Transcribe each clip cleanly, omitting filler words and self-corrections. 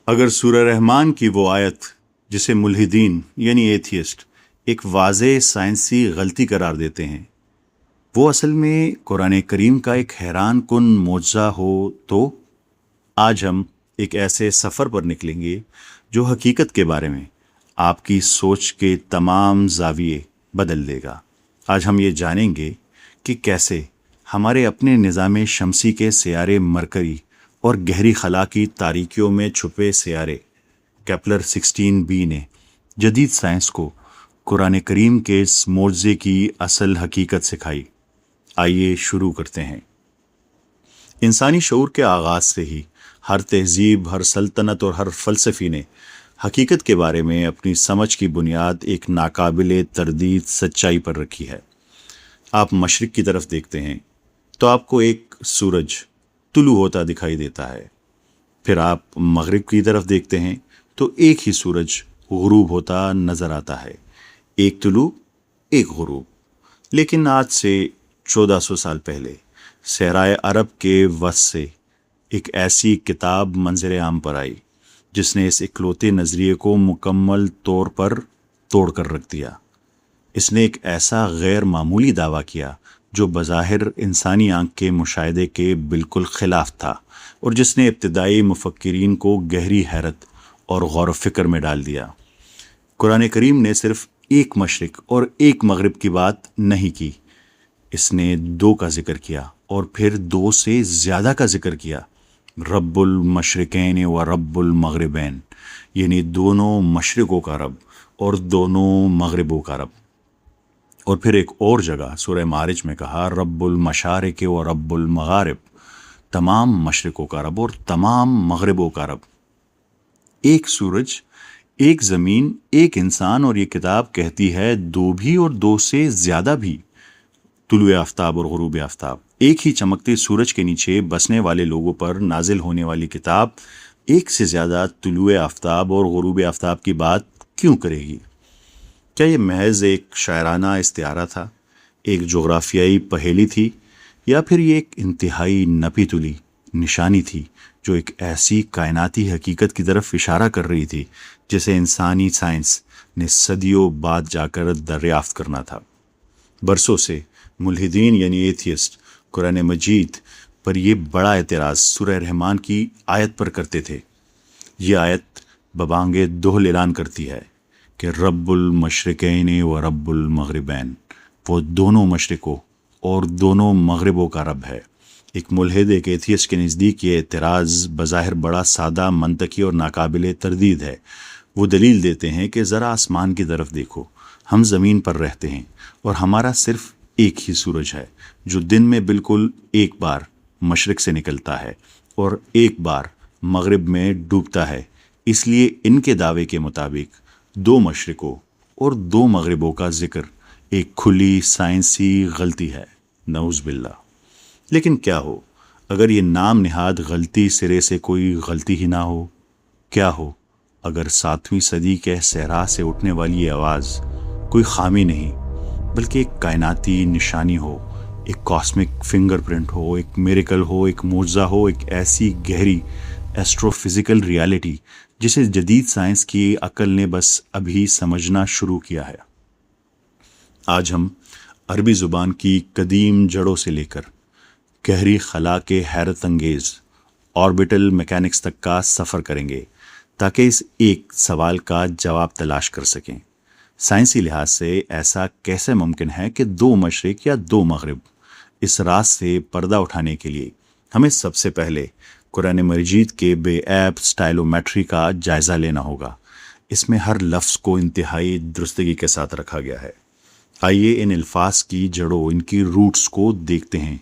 اگر سورہ رحمان کی وہ آیت جسے ملحدین یعنی ایتھیسٹ ایک واضح سائنسی غلطی قرار دیتے ہیں وہ اصل میں قرآن کریم کا ایک حیران کن معجزہ ہو تو آج ہم ایک ایسے سفر پر نکلیں گے جو حقیقت کے بارے میں آپ کی سوچ کے تمام زاویے بدل دے گا۔ آج ہم یہ جانیں گے کہ کیسے ہمارے اپنے نظام شمسی کے سیارے مرکری اور گہری خلا کی تاریکیوں میں چھپے سیارے کیپلر 16b نے جدید سائنس کو قرآن کریم کے اس معجزے کی اصل حقیقت سکھائی۔ آئیے شروع کرتے ہیں۔ انسانی شعور کے آغاز سے ہی ہر تہذیب، ہر سلطنت اور ہر فلسفی نے حقیقت کے بارے میں اپنی سمجھ کی بنیاد ایک ناقابل تردید سچائی پر رکھی ہے۔ آپ مشرق کی طرف دیکھتے ہیں تو آپ کو ایک سورج طلوع ہوتا دکھائی دیتا ہے، پھر آپ مغرب کی طرف دیکھتے ہیں تو ایک ہی سورج غروب ہوتا نظر آتا ہے، ایک طلوع ایک غروب۔ لیکن آج سے 1400 سال پہلے صحرائے عرب کے وسط سے ایک ایسی کتاب منظر عام پر آئی جس نے اس اکلوتے نظریے کو مکمل طور پر توڑ کر رکھ دیا۔ اس نے ایک ایسا غیر معمولی دعویٰ کیا جو بظاہر انسانی آنکھ کے مشاہدے کے بالکل خلاف تھا اور جس نے ابتدائی مفکرین کو گہری حیرت اور غور و فکر میں ڈال دیا۔ قرآن کریم نے صرف ایک مشرق اور ایک مغرب کی بات نہیں کی، اس نے دو کا ذکر کیا اور پھر دو سے زیادہ کا ذکر کیا۔ رب المشرقین و رب المغربین، یعنی دونوں مشرقوں کا رب اور دونوں مغربوں کا رب۔ اور پھر ایک اور جگہ سورہ معارج میں کہا رب المشارق و رب المغارب، تمام مشرقوں کا رب اور تمام مغربوں کا رب۔ ایک سورج، ایک زمین، ایک انسان، اور یہ کتاب کہتی ہے دو بھی اور دو سے زیادہ بھی، طلوع آفتاب اور غروب آفتاب۔ ایک ہی چمکتے سورج کے نیچے بسنے والے لوگوں پر نازل ہونے والی کتاب ایک سے زیادہ طلوع آفتاب اور غروب آفتاب کی بات کیوں کرے گی؟ کیا یہ محض ایک شاعرانہ استعارہ تھا، ایک جغرافیائی پہیلی تھی، یا پھر یہ ایک انتہائی نپی تلی نشانی تھی جو ایک ایسی کائناتی حقیقت کی طرف اشارہ کر رہی تھی جسے انسانی سائنس نے صدیوں بعد جا کر دریافت کرنا تھا؟ برسوں سے ملحدین یعنی ایتھیسٹ قرآن مجید پر یہ بڑا اعتراض سورہ رحمان کی آیت پر کرتے تھے۔ یہ آیت ببانگ دہل اعلان کرتی ہے کہ رب المشرقین و رب المغربین، وہ دونوں مشرقوں اور دونوں مغربوں کا رب ہے۔ ایک ملحد، ایک ایتھیسٹ کے نزدیک یہ اعتراض بظاہر بڑا سادہ، منطقی اور ناقابل تردید ہے۔ وہ دلیل دیتے ہیں کہ ذرا آسمان کی طرف دیکھو، ہم زمین پر رہتے ہیں اور ہمارا صرف ایک ہی سورج ہے جو دن میں بالکل ایک بار مشرق سے نکلتا ہے اور ایک بار مغرب میں ڈوبتا ہے۔ اس لیے ان کے دعوے کے مطابق دو مشرقوں اور دو مغربوں کا ذکر ایک کھلی سائنسی غلطی ہے، نعوذ باللہ۔ لیکن کیا ہو اگر یہ نام نہاد غلطی سرے سے کوئی غلطی ہی نہ ہو؟ کیا ہو اگر 7ویں صدی کے صحرا سے اٹھنے والی یہ آواز کوئی خامی نہیں بلکہ ایک کائناتی نشانی ہو، ایک کاسمک فنگر پرنٹ ہو، ایک میریکل ہو، ایک معجزہ ہو، ایک ایسی گہری ایسٹرو فزیکل ریالٹی جسے جدید سائنس کی عقل نے بس ابھی سمجھنا شروع کیا ہے۔ آج ہم عربی زبان کی قدیم جڑوں سے لے کر گہری خلا کے حیرت انگیز آربیٹل میکینکس تک کا سفر کریں گے تاکہ اس ایک سوال کا جواب تلاش کر سکیں۔ سائنسی لحاظ سے ایسا کیسے ممکن ہے کہ دو مشرق یا دو مغرب؟ اس راز سے پردہ اٹھانے کے لیے ہمیں سب سے پہلے قرآن مجید کے بے عیب سٹائلومیٹری کا جائزہ لینا ہوگا۔ اس میں ہر لفظ کو انتہائی درستگی کے ساتھ رکھا گیا ہے۔ آئیے ان الفاظ کی جڑوں، ان کی روٹس کو دیکھتے ہیں۔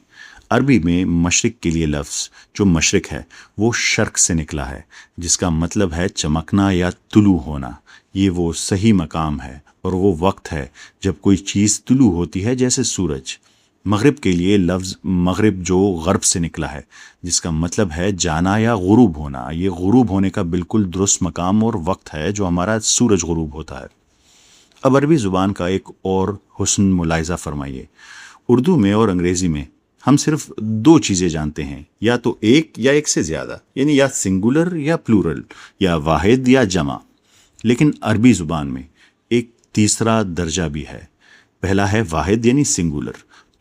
عربی میں مشرق کے لیے لفظ جو مشرق ہے وہ شرق سے نکلا ہے، جس کا مطلب ہے چمکنا یا طلوع ہونا۔ یہ وہ صحیح مقام ہے اور وہ وقت ہے جب کوئی چیز طلوع ہوتی ہے، جیسے سورج۔ مغرب کے لیے لفظ مغرب جو غرب سے نکلا ہے، جس کا مطلب ہے جانا یا غروب ہونا۔ یہ غروب ہونے کا بالکل درست مقام اور وقت ہے جو ہمارا سورج غروب ہوتا ہے۔ اب عربی زبان کا ایک اور حسن ملاحظہ فرمائیے۔ اردو میں اور انگریزی میں ہم صرف دو چیزیں جانتے ہیں، یا تو ایک یا ایک سے زیادہ، یعنی یا سنگولر یا پلورل، یا واحد یا جمع۔ لیکن عربی زبان میں ایک تیسرا درجہ بھی ہے۔ پہلا ہے واحد یعنی سنگولر،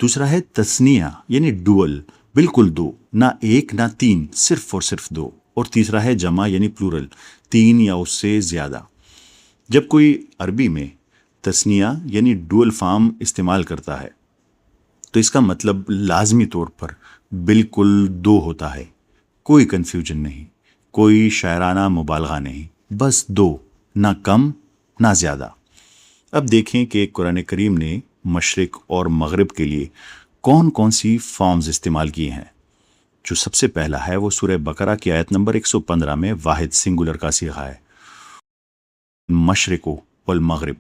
دوسرا ہے تثنیہ یعنی ڈوئل، بالکل دو، نہ ایک نہ تین، صرف اور صرف دو، اور تیسرا ہے جمع یعنی پلورل، تین یا اس سے زیادہ۔ جب کوئی عربی میں تثنیہ یعنی ڈوئل فارم استعمال کرتا ہے تو اس کا مطلب لازمی طور پر بالکل دو ہوتا ہے، کوئی کنفیوژن نہیں، کوئی شاعرانہ مبالغہ نہیں، بس دو، نہ کم نہ زیادہ۔ اب دیکھیں کہ قرآن کریم نے مشرق اور مغرب کے لیے کون کون سی فارمز استعمال کی ہیں۔ جو سب سے پہلا ہے وہ سورہ بقرہ کی آیت نمبر 115 میں واحد سنگولر کا صیغہ ہے، مشرق والمغرب،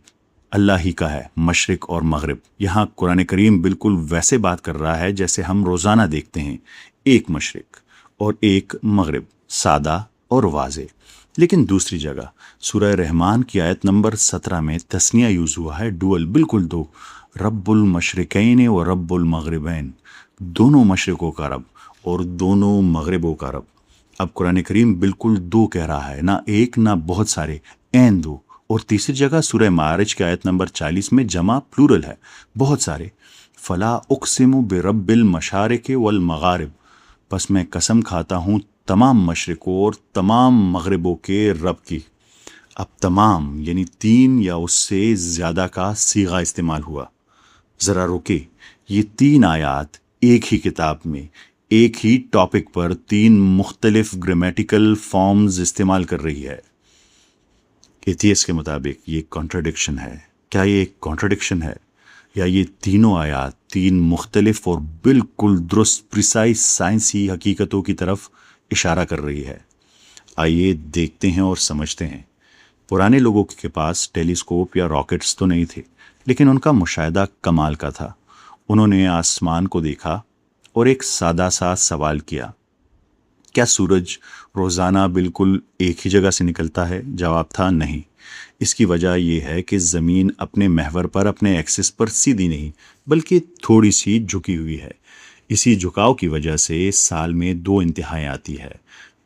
اللہ ہی کا ہے مشرق اور مغرب۔ یہاں قرآن کریم بالکل ویسے بات کر رہا ہے جیسے ہم روزانہ دیکھتے ہیں، ایک مشرق اور ایک مغرب، سادہ اور واضح۔ لیکن دوسری جگہ سورہ رحمان کی آیت نمبر 17 میں تثنیہ یوز ہوا ہے، ڈوئل، بالکل دو، رب المشرقین و رب المغربین، دونوں مشرقوں کا رب اور دونوں مغربوں کا رب۔ اب قرآن کریم بالکل دو کہہ رہا ہے، نہ ایک نہ بہت سارے، این دو۔ اور تیسری جگہ سورہ معارج کی آیت نمبر 40 میں جمع پلورل ہے، بہت سارے، فلا اقسم برب المشارق والمغارب، پس میں قسم کھاتا ہوں تمام مشرقوں اور تمام مغربوں کے رب کی۔ اب تمام یعنی تین یا اس سے زیادہ کا صیغہ استعمال ہوا۔ ذرا رکے، یہ تین آیات ایک ہی کتاب میں ایک ہی ٹاپک پر تین مختلف گرامیٹیکل فارمز استعمال کر رہی ہے۔ ایتھیس کے مطابق یہ کانٹراڈکشن ہے۔ کیا یہ ایک کانٹراڈکشن ہے، یا یہ تینوں آیات تین مختلف اور بالکل درست پریسائز سائنسی حقیقتوں کی طرف اشارہ کر رہی ہے؟ آئیے دیکھتے ہیں اور سمجھتے ہیں۔ پرانے لوگوں کے پاس ٹیلیسکوپ یا راکٹس تو نہیں تھے، لیکن ان کا مشاہدہ کمال کا تھا۔ انہوں نے آسمان کو دیکھا اور ایک سادہ سا سوال کیا، کیا سورج روزانہ بالکل ایک ہی جگہ سے نکلتا ہے؟ جواب تھا نہیں۔ اس کی وجہ یہ ہے کہ زمین اپنے محور پر، اپنے ایکسس پر سیدھی نہیں بلکہ تھوڑی سی جھکی ہوئی ہے۔ اسی جھکاؤ کی وجہ سے سال میں دو انتہائیں آتی ہے۔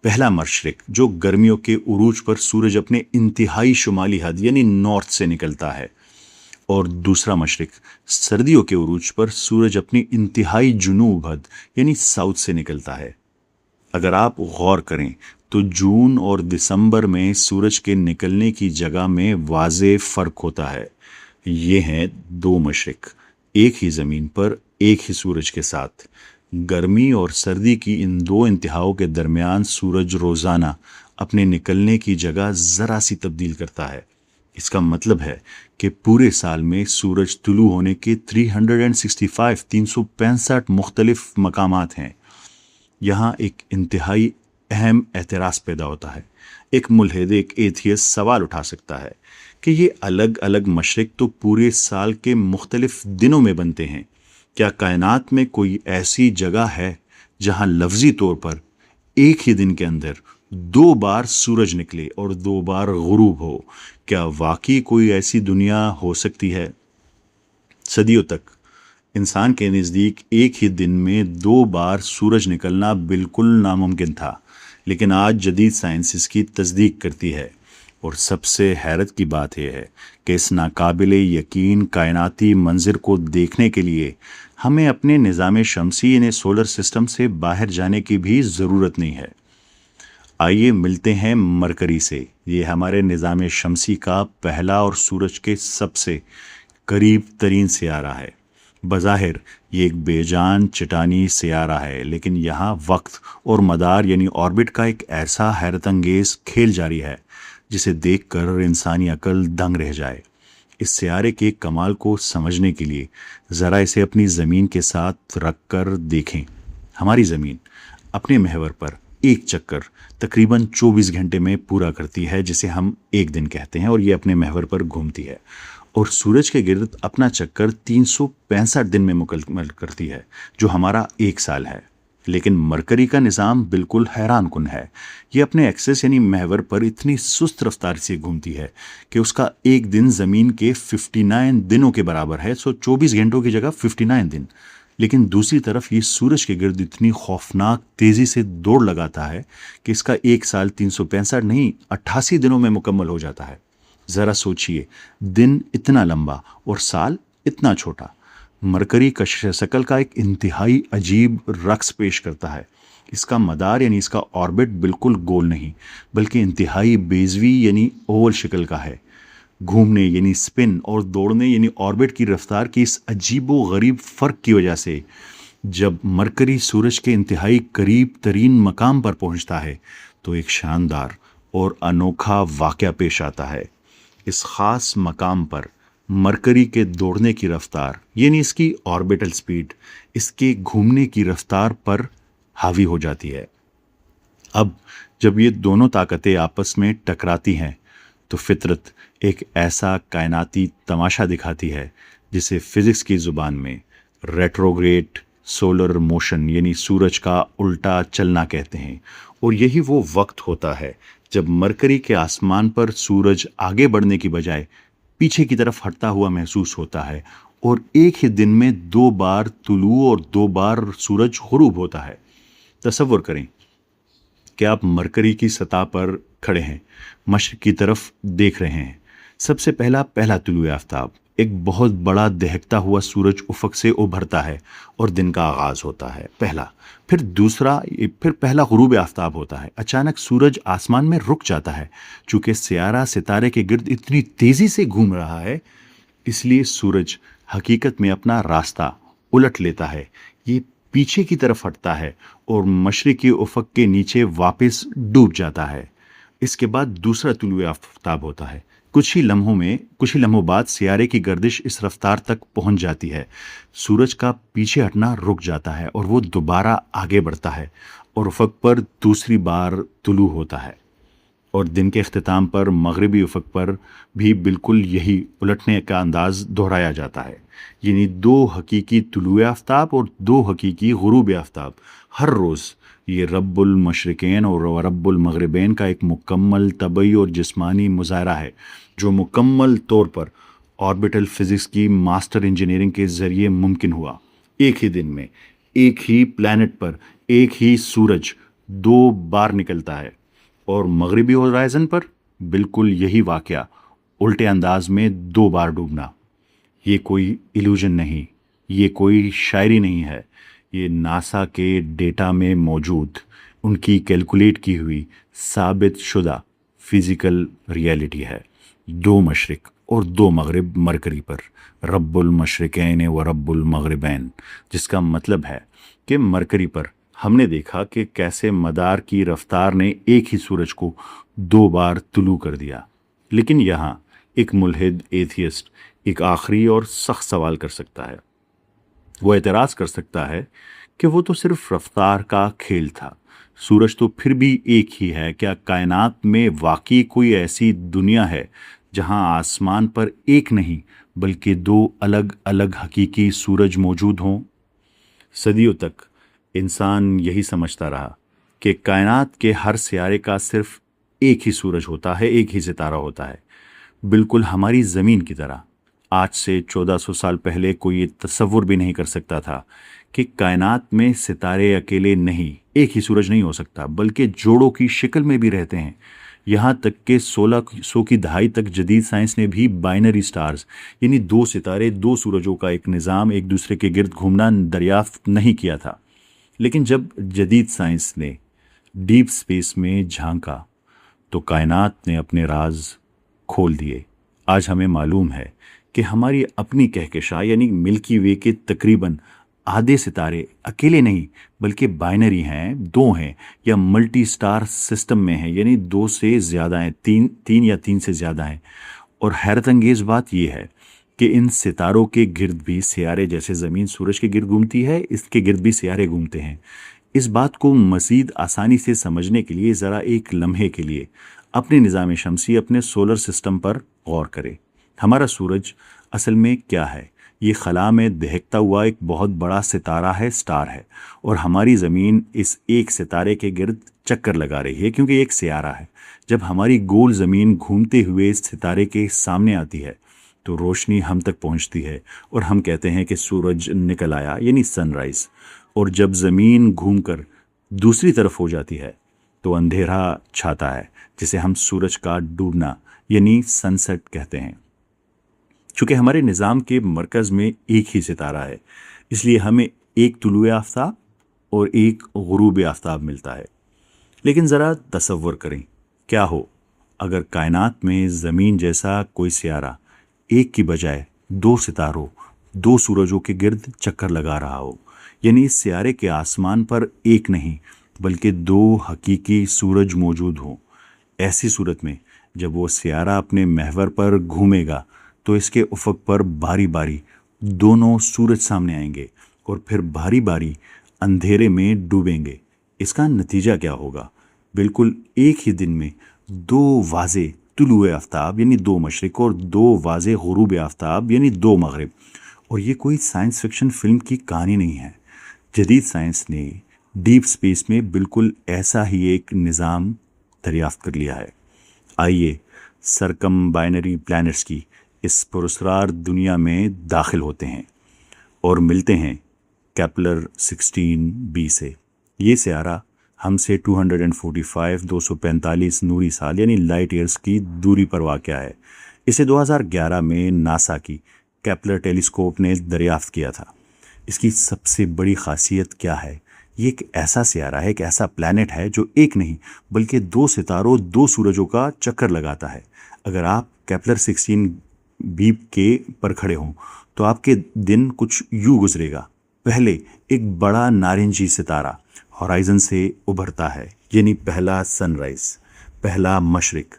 پہلا مشرق جو گرمیوں کے عروج پر سورج اپنے انتہائی شمالی حد یعنی نارتھ سے نکلتا ہے، اور دوسرا مشرق سردیوں کے عروج پر سورج اپنی انتہائی جنوب حد یعنی ساؤتھ سے نکلتا ہے۔ اگر آپ غور کریں تو جون اور دسمبر میں سورج کے نکلنے کی جگہ میں واضح فرق ہوتا ہے۔ یہ ہیں دو مشرق، ایک ہی زمین پر ایک ہی سورج کے ساتھ۔ گرمی اور سردی کی ان دو انتہاؤں کے درمیان سورج روزانہ اپنے نکلنے کی جگہ ذرا سی تبدیل کرتا ہے۔ اس کا مطلب ہے کہ پورے سال میں سورج طلوع ہونے کے 365 مختلف مقامات ہیں۔ یہاں ایک انتہائی اہم اعتراض پیدا ہوتا ہے۔ ایک ملحد، ایک ایتھیس سوال اٹھا سکتا ہے کہ یہ الگ الگ مشرق تو پورے سال کے مختلف دنوں میں بنتے ہیں، کیا کائنات میں کوئی ایسی جگہ ہے جہاں لفظی طور پر ایک ہی دن کے اندر دو بار سورج نکلے اور دو بار غروب ہو؟ کیا واقعی کوئی ایسی دنیا ہو سکتی ہے؟ صدیوں تک انسان کے نزدیک ایک ہی دن میں دو بار سورج نکلنا بالکل ناممکن تھا، لیکن آج جدید سائنس اس کی تصدیق کرتی ہے۔ اور سب سے حیرت کی بات یہ ہے کہ اس ناقابل یقین کائناتی منظر کو دیکھنے کے لیے ہمیں اپنے نظام شمسی یعنی سولر سسٹم سے باہر جانے کی بھی ضرورت نہیں ہے۔ آئیے ملتے ہیں مرکری سے۔ یہ ہمارے نظام شمسی کا پہلا اور سورج کے سب سے قریب ترین سیارہ ہے۔ بظاہر یہ ایک بے جان چٹانی سیارہ ہے، لیکن یہاں وقت اور مدار یعنی آربٹ کا ایک ایسا حیرت انگیز کھیل جاری ہے جسے دیکھ کر انسانی عقل دنگ رہ جائے۔ اس سیارے کے کمال کو سمجھنے کے لیے ذرا اسے اپنی زمین کے ساتھ رکھ کر دیکھیں۔ ہماری زمین اپنے محور پر ایک چکر تقریباً 24 گھنٹے میں پورا کرتی ہے، جسے ہم ایک دن کہتے ہیں، اور یہ اپنے محور پر گھومتی ہے، اور سورج کے گرد اپنا چکر 365 دن میں مکمل کرتی ہے، جو ہمارا ایک سال ہے۔ لیکن مرکری کا نظام بالکل حیران کن ہے۔ یہ اپنے ایکسس یعنی محور پر اتنی سست رفتار سے گھومتی ہے کہ اس کا ایک دن زمین کے 59 دنوں کے برابر ہے۔ 24 گھنٹوں کی جگہ 59 دن، لیکن دوسری طرف یہ سورج کے گرد اتنی خوفناک تیزی سے دوڑ لگاتا ہے کہ اس کا 1 سال 365 نہیں 88 دنوں میں مکمل ہو جاتا ہے۔ ذرا سوچئے، دن اتنا لمبا اور سال اتنا چھوٹا۔ مرکری کشش ثقل کا ایک انتہائی عجیب رقص پیش کرتا ہے۔ اس کا مدار یعنی اس کا آربٹ بالکل گول نہیں، بلکہ انتہائی بیضوی یعنی اوول شکل کا ہے۔ گھومنے یعنی سپن اور دوڑنے یعنی آربٹ کی رفتار کی اس عجیب و غریب فرق کی وجہ سے جب مرکری سورج کے انتہائی قریب ترین مقام پر پہنچتا ہے تو ایک شاندار اور انوکھا واقعہ پیش آتا ہے۔ اس خاص مقام پر مرکری کے دوڑنے کی رفتار یعنی اس کی آربیٹل سپیڈ اس کے گھومنے کی رفتار پر حاوی ہو جاتی ہے۔ اب جب یہ دونوں طاقتیں آپس میں ٹکراتی ہیں تو فطرت ایک ایسا کائناتی تماشا دکھاتی ہے جسے فزکس کی زبان میں ریٹروگریڈ سولر موشن یعنی سورج کا الٹا چلنا کہتے ہیں۔ اور یہی وہ وقت ہوتا ہے جب مرکری کے آسمان پر سورج آگے بڑھنے کی بجائے پیچھے کی طرف ہٹتا ہوا محسوس ہوتا ہے، اور ایک ہی دن میں 2 بار طلوع اور 2 بار سورج غروب ہوتا ہے۔ تصور کریں کہ آپ مرکری کی سطح پر کھڑے ہیں، مشرق کی طرف دیکھ رہے ہیں۔ سب سے پہلا طلوع آفتاب، ایک بہت بڑا دہکتا ہوا سورج افق سے ابھرتا ہے اور دن کا آغاز ہوتا ہے، پہلا۔ پھر پہلا غروب آفتاب ہوتا ہے۔ اچانک سورج آسمان میں رک جاتا ہے۔ چونکہ سیارہ ستارے کے گرد اتنی تیزی سے گھوم رہا ہے، اس لیے سورج حقیقت میں اپنا راستہ الٹ لیتا ہے۔ یہ پیچھے کی طرف ہٹتا ہے اور مشرقی افق کے نیچے واپس ڈوب جاتا ہے۔ اس کے بعد دوسرا طلوع آفتاب ہوتا ہے۔ کچھ ہی لمحوں بعد سیارے کی گردش اس رفتار تک پہنچ جاتی ہے، سورج کا پیچھے ہٹنا رک جاتا ہے اور وہ دوبارہ آگے بڑھتا ہے اور افق پر دوسری بار طلوع ہوتا ہے۔ اور دن کے اختتام پر مغربی افق پر بھی بالکل یہی الٹنے کا انداز دہرایا جاتا ہے، یعنی 2 حقیقی طلوع آفتاب اور 2 حقیقی غروب آفتاب ہر روز۔ یہ رب المشرقین اور رب المغربین کا ایک مکمل طبعی اور جسمانی مظاہرہ ہے جو مکمل طور پر آربیٹل فزکس کی ماسٹر انجینئرنگ کے ذریعے ممکن ہوا۔ ایک ہی دن میں ایک ہی پلانٹ پر ایک ہی سورج 2 بار نکلتا ہے، اور مغربی ہورائزن پر بالکل یہی واقعہ الٹے انداز میں 2 بار ڈوبنا۔ یہ کوئی ایلوژن نہیں، یہ کوئی شاعری نہیں ہے، یہ ناسا کے ڈیٹا میں موجود ان کی کیلکولیٹ کی ہوئی ثابت شدہ فزیکل ریالٹی ہے۔ 2 مشرق اور 2 مغرب مرکری پر، رب المشرقین و رب المغربین، جس کا مطلب ہے کہ مرکری پر ہم نے دیکھا کہ کیسے مدار کی رفتار نے ایک ہی سورج کو 2 بار طلوع کر دیا۔ لیکن یہاں ایک ملحد ایتھیسٹ ایک آخری اور سخت سوال کر سکتا ہے۔ وہ اعتراض کر سکتا ہے کہ وہ تو صرف رفتار کا کھیل تھا، سورج تو پھر بھی ایک ہی ہے۔ کیا کائنات میں واقعی کوئی ایسی دنیا ہے جہاں آسمان پر ایک نہیں بلکہ 2 الگ الگ حقیقی سورج موجود ہوں؟ صدیوں تک انسان یہی سمجھتا رہا کہ کائنات کے ہر سیارے کا صرف ایک ہی سورج ہوتا ہے، ایک ہی ستارہ ہوتا ہے، بالکل ہماری زمین کی طرح۔ آج سے 1400 سال پہلے کوئی یہ تصور بھی نہیں کر سکتا تھا کہ کائنات میں ستارے اکیلے نہیں، ایک ہی سورج نہیں ہو سکتا، بلکہ جوڑوں کی شکل میں بھی رہتے ہیں۔ یہاں تک کہ 1600 کی دہائی تک جدید سائنس نے بھی بائنری سٹارز یعنی 2 ستارے 2 سورجوں کا ایک نظام ایک دوسرے کے گرد گھومنا دریافت نہیں کیا تھا۔ لیکن جب جدید سائنس نے ڈیپ سپیس میں جھانکا تو کائنات نے اپنے راز کھول دیے۔ آج ہمیں معلوم ہے کہ ہماری اپنی کہکشاں یعنی ملکی وے کے تقریباً آدھے ستارے اکیلے نہیں بلکہ بائنری ہیں، 2 ہیں، یا ملٹی سٹار سسٹم میں ہیں، یعنی 2 سے زیادہ ہیں، 3 یا 3 سے زیادہ ہیں۔ اور حیرت انگیز بات یہ ہے کہ ان ستاروں کے گرد بھی سیارے، جیسے زمین سورج کے گرد گھومتی ہے، اس کے گرد بھی سیارے گھومتے ہیں۔ اس بات کو مزید آسانی سے سمجھنے کے لیے ذرا ایک لمحے کے لیے اپنے نظام شمسی، اپنے سولر سسٹم پر غور کریں۔ ہمارا سورج اصل میں کیا ہے؟ یہ خلا میں دہکتا ہوا ایک بہت بڑا ستارہ ہے، سٹار ہے، اور ہماری زمین اس ایک ستارے کے گرد چکر لگا رہی ہے کیونکہ ایک سیارہ ہے۔ جب ہماری گول زمین گھومتے ہوئے اس ستارے کے سامنے آتی ہے تو روشنی ہم تک پہنچتی ہے اور ہم کہتے ہیں کہ سورج نکل آیا، یعنی سن رائز۔ اور جب زمین گھوم کر دوسری طرف ہو جاتی ہے تو اندھیرا چھاتا ہے، جسے ہم سورج کا ڈوبنا یعنی سن سیٹ کہتے ہیں۔ چونکہ ہمارے نظام کے مرکز میں ایک ہی ستارہ ہے، اس لیے ہمیں ایک طلوع آفتاب اور ایک غروب آفتاب ملتا ہے۔ لیکن ذرا تصور کریں، کیا ہو اگر کائنات میں زمین جیسا کوئی سیارہ ایک کی بجائے دو ستاروں، دو سورجوں کے گرد چکر لگا رہا ہو، یعنی اس سیارے کے آسمان پر ایک نہیں بلکہ دو حقیقی سورج موجود ہوں۔ ایسی صورت میں جب وہ سیارہ اپنے محور پر گھومے گا تو اس کے افق پر باری باری دونوں سورج سامنے آئیں گے اور پھر باری باری اندھیرے میں ڈوبیں گے۔ اس کا نتیجہ کیا ہوگا؟ بالکل ایک ہی دن میں دو واضح طلوع آفتاب یعنی دو مشرق اور دو واضح غروب آفتاب یعنی دو مغرب۔ اور یہ کوئی سائنس فکشن فلم کی کہانی نہیں ہے، جدید سائنس نے ڈیپ سپیس میں بالکل ایسا ہی ایک نظام دریافت کر لیا ہے۔ آئیے سرکم بائنری پلانٹس کی اس پراسرار دنیا میں داخل ہوتے ہیں اور ملتے ہیں کیپلر 16b سے۔ یہ سیارہ ہم سے 245 نوری سال یعنی لائٹ ایئرز کی دوری پر واقع ہے۔ اسے 2011 میں ناسا کی کیپلر ٹیلیسکوپ نے دریافت کیا تھا۔ اس کی سب سے بڑی خاصیت کیا ہے؟ یہ ایک ایسا سیارہ ہے، ایک ایسا پلانٹ ہے جو ایک نہیں بلکہ دو ستاروں، دو سورجوں کا چکر لگاتا ہے۔ اگر آپ کیپلر 16b کے پر کھڑے ہوں تو آپ کے دن کچھ یوں گزرے گا۔ پہلے ایک بڑا نارنجی ستارہ ہورائزن سے ابھرتا ہے، یعنی پہلا سن رائز، پہلا مشرق۔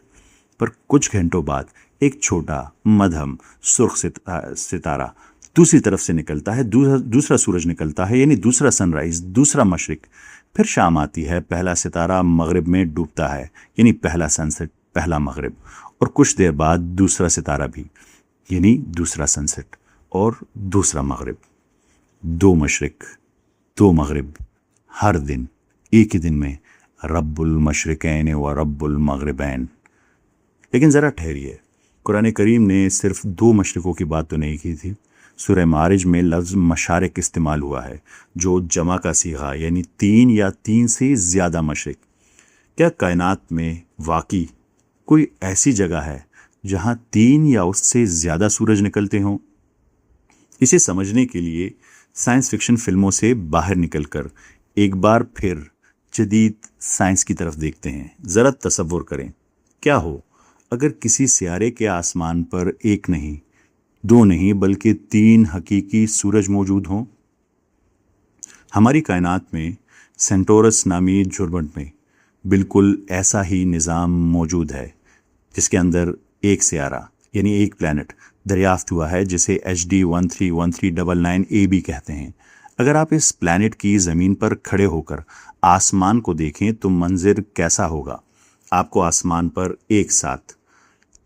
پر کچھ گھنٹوں بعد ایک چھوٹا مدھم سرخ ستارہ دوسری طرف سے نکلتا ہے، دوسرا سورج نکلتا ہے، یعنی دوسرا سن رائز، دوسرا مشرق۔ پھر شام آتی ہے، پہلا ستارہ مغرب میں ڈوبتا ہے، یعنی پہلا سن سیٹ، پہلا مغرب۔ اور کچھ دیر بعد دوسرا ستارہ بھی، یعنی دوسرا سن سیٹ اور دوسرا مغرب۔ دو مشرق، دو مغرب، ہر دن ایک ہی دن میں، رب المشرقین و رب المغربین۔ لیکن ذرا ٹھہریے، قرآن کریم نے صرف دو مشرقوں کی بات تو نہیں کی تھی۔ سورہ معارج میں لفظ مشارق استعمال ہوا ہے، جو جمع کا صیغہ یعنی تین یا تین سے زیادہ مشرق۔ کیا کائنات میں واقعی کوئی ایسی جگہ ہے جہاں تین یا اس سے زیادہ سورج نکلتے ہوں؟ اسے سمجھنے کے لیے سائنس فکشن فلموں سے باہر نکل کر ایک بار پھر جدید سائنس کی طرف دیکھتے ہیں۔ ذرا تصور کریں، کیا ہو اگر کسی سیارے کے آسمان پر ایک نہیں، دو نہیں بلکہ تین حقیقی سورج موجود ہوں؟ ہماری کائنات میں سینٹورس نامی جھرمٹ میں بالکل ایسا ہی نظام موجود ہے، جس کے اندر ایک سیارہ یعنی ایک پلانٹ دریافت ہوا ہے، جسے HD 131399AB کہتے ہیں۔ اگر آپ اس پلانٹ کی زمین پر کھڑے ہو کر آسمان کو دیکھیں تو منظر کیسا ہوگا؟ آپ کو آسمان پر ایک ساتھ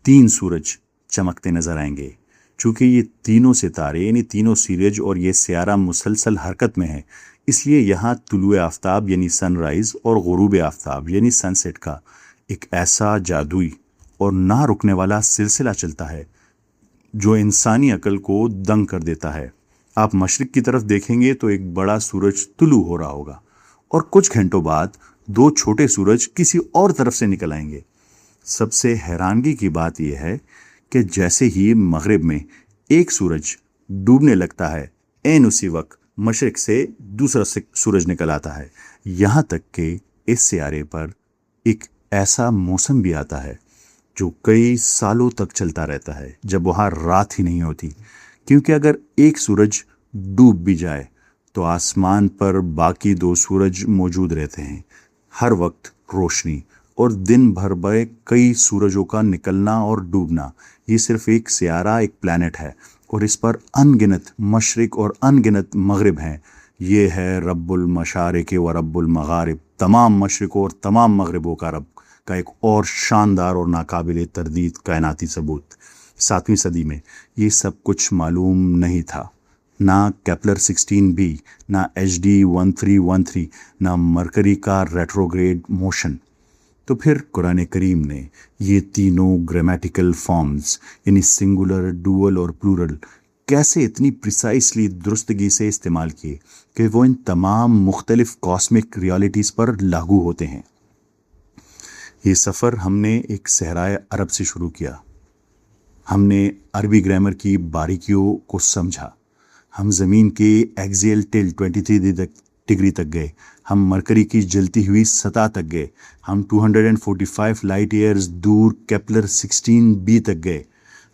تین سورج چمکتے نظر آئیں گے۔ چونکہ یہ تینوں ستارے یعنی تینوں سورج اور یہ سیارہ مسلسل حرکت میں ہے، اس لیے یہاں طلوع آفتاب یعنی سن رائز اور غروب آفتاب یعنی سن سیٹ کا ایک ایسا جادوئی اور نہ رکنے والا سلسلہ چلتا ہے جو انسانی عقل کو دنگ کر دیتا ہے۔ آپ مشرق کی طرف دیکھیں گے تو ایک بڑا سورج طلوع ہو رہا ہوگا اور کچھ گھنٹوں بعد دو چھوٹے سورج کسی اور طرف سے نکل آئیں گے۔ سب سے حیرانگی کی بات یہ ہے کہ جیسے ہی مغرب میں ایک سورج ڈوبنے لگتا ہے، عین اسی وقت مشرق سے دوسرا سورج نکل آتا ہے۔ یہاں تک کہ اس سیارے پر ایک ایسا موسم بھی آتا ہے جو کئی سالوں تک چلتا رہتا ہے، جب وہاں رات ہی نہیں ہوتی، کیونکہ اگر ایک سورج ڈوب بھی جائے تو آسمان پر باقی دو سورج موجود رہتے ہیں۔ ہر وقت روشنی اور دن بھر بڑے کئی سورجوں کا نکلنا اور ڈوبنا۔ یہ صرف ایک سیارہ، ایک پلانٹ ہے اور اس پر ان گنت مشرق اور ان گنت مغرب ہیں۔ یہ ہے رب المشارق و رب المغارب، تمام مشرقوں اور تمام مغربوں کا رب کا ایک اور شاندار اور ناقابل تردید کائناتی ثبوت۔ 7ویں صدی میں یہ سب کچھ معلوم نہیں تھا، نہ کیپلر 16b، نہ HD 1313، نہ مرکری کا ریٹروگریڈ موشن۔ تو پھر قرآن کریم نے یہ تینوں گرامیٹیکل فارمز یعنی سنگولر، ڈوئل اور پلورل کیسے اتنی پریسائسلی درستگی سے استعمال کیے کہ وہ ان تمام مختلف کاسمک ریالٹیز پر لاگو ہوتے ہیں۔ یہ سفر ہم نے ایک صحرائے عرب سے شروع کیا۔ ہم نے عربی گرامر کی باریکیوں کو سمجھا۔ ہم زمین کے ایکزیل ٹل 23 ڈگری تک گئے۔ ہم مرکری کی جلتی ہوئی سطح تک گئے۔ ہم 245 لائٹ ایئرز دور کیپلر 16b تک گئے۔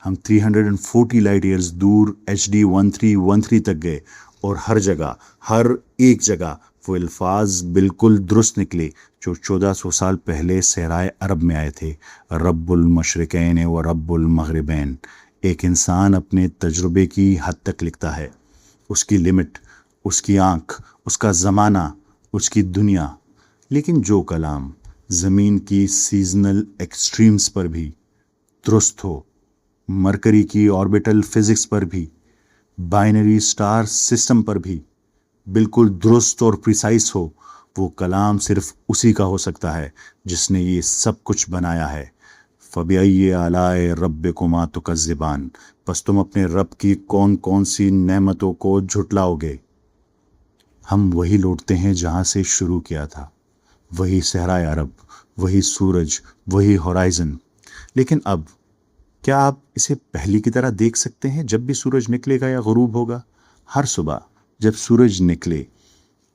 ہم 340 لائٹ ایئرز دور HD 1313 تک گئے، اور ہر جگہ، ہر ایک جگہ وہ الفاظ بالکل درست نکلے جو 1400 سال پہلے صحرائے عرب میں آئے تھے۔ رب المشرقین و رب المغربین۔ ایک انسان اپنے تجربے کی حد تک لکھتا ہے، اس کی لمٹ، اس کی آنکھ، اس کا زمانہ، اس کی دنیا، لیکن جو کلام زمین کی سیزنل ایکسٹریمز پر بھی درست ہو، مرکری کی آربیٹل فزکس پر بھی، بائنری سٹار سسٹم پر بھی بالکل درست اور پریسائز ہو، وہ کلام صرف اسی کا ہو سکتا ہے جس نے یہ سب کچھ بنایا ہے۔ فَبِأَيِّ آلَاءِ رَبِّكُمَا تُكَذِّبَانِ۔ پس تم اپنے رب کی کون کون سی نعمتوں کو جھٹلاؤ گے؟ ہم وہی لوٹتے ہیں جہاں سے شروع کیا تھا، وہی صحرائے عرب، وہی سورج، وہی ہورائزن۔ لیکن اب کیا آپ اسے پہلی کی طرح دیکھ سکتے ہیں جب بھی سورج نکلے گا یا غروب ہوگا؟ ہر صبح جب سورج نکلے،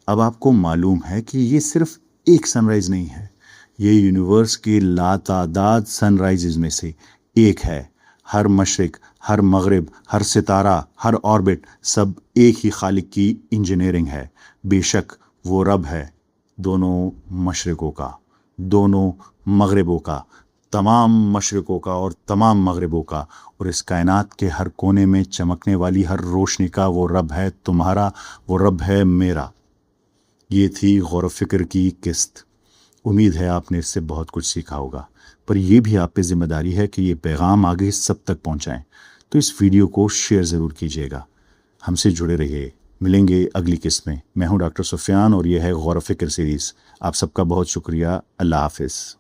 اب آپ کو معلوم ہے کہ یہ صرف ایک سن رائز نہیں ہے، یہ یونیورس کے لاتعداد سن رائزز میں سے ایک ہے۔ ہر مشرق، ہر مغرب، ہر ستارہ، ہر آربٹ، سب ایک ہی خالق کی انجینئرنگ ہے۔ بے شک وہ رب ہے دونوں مشرقوں کا، دونوں مغربوں کا، تمام مشرقوں کا اور تمام مغربوں کا، اور اس کائنات کے ہر کونے میں چمکنے والی ہر روشنی کا وہ رب ہے تمہارا، وہ رب ہے میرا۔ یہ تھی غور و فکر کی قسط۔ امید ہے آپ نے اس سے بہت کچھ سیکھا ہوگا، پر یہ بھی آپ پہ ذمہ داری ہے کہ یہ پیغام آگے سب تک پہنچائیں۔ تو اس ویڈیو کو شیئر ضرور کیجیے گا۔ ہم سے جڑے رہیے، ملیں گے اگلی قسط میں۔ میں ہوں ڈاکٹر سفیان اور یہ ہے غور و فکر سیریز۔ آپ سب کا بہت شکریہ۔ اللہ حافظ۔